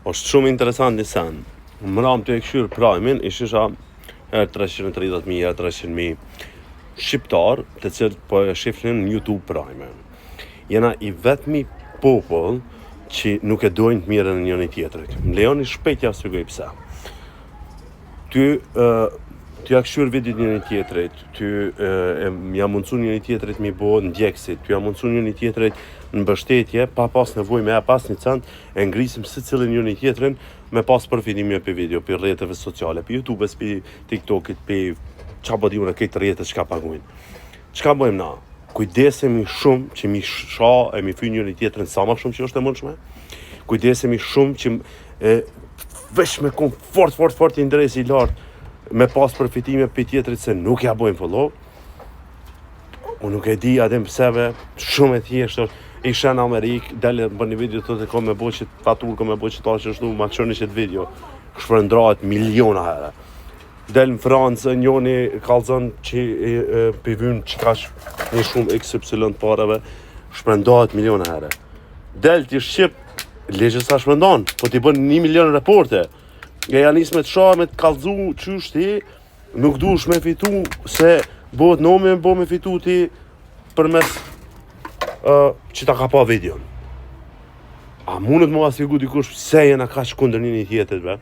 është shumë interesant një sen. Më ram të e këshyrë Prime-in, ishisha herë 330.000, herë 300.000 shqiptar të cilët po e shifnin në YouTube Prime. Jena i vetmi popull që nuk e dojnë të mirën e njëri tjetrit. Më lejoni shpejt ja shpjegoj pse. Ty ja këshyr videot njëri tjetrit, ty ja mundësu njëri tjetrit mi bo ndjekësit, ty ja mundësu njëri tjetrit në mbështetje, pa pas nevoj me pas një cent, e ngrisim se cilin njëri tjetrin me pas përfitimi për video, për rrjeteve sociale, për YouTube-s, për TikTok-it, për qa bëdi unë këtë rrjetet që ka pagujnë. Qka bëjmë na? Kujdesemi shumë që mi sha e mi fyj njëri tjetrin sa ma shumë që është e mundshme. Kujdesemi shumë që vesh me kom fort interesi i lartë me pas përfitime për tjetrit se nuk ja bojmë follow. Unë nuk e di atë pëseve, shumë e thjeshtë është. Isha në Amerikë, dalë për një video të kom me bo që fatur, kom me bo që ta që shtu, ma qërni që të video, shpërndrahet miliona herë. Dalë në Francë, njoni kalzën që pëvyn që ka një shumë XY të pareve, shpërndrahet miliona herë. Dalë t'i Shqip, legjë sa shpërndan, po t'i bën 1 milion raporte. Ja janis me të sha, me të kalzu qysh ti, nuk dush me fitu, se bëhet nomi me fitu ti për mes që ta ka pa videon. A mundet më asfigu dikush se jena ka që kundër një tjetët, be?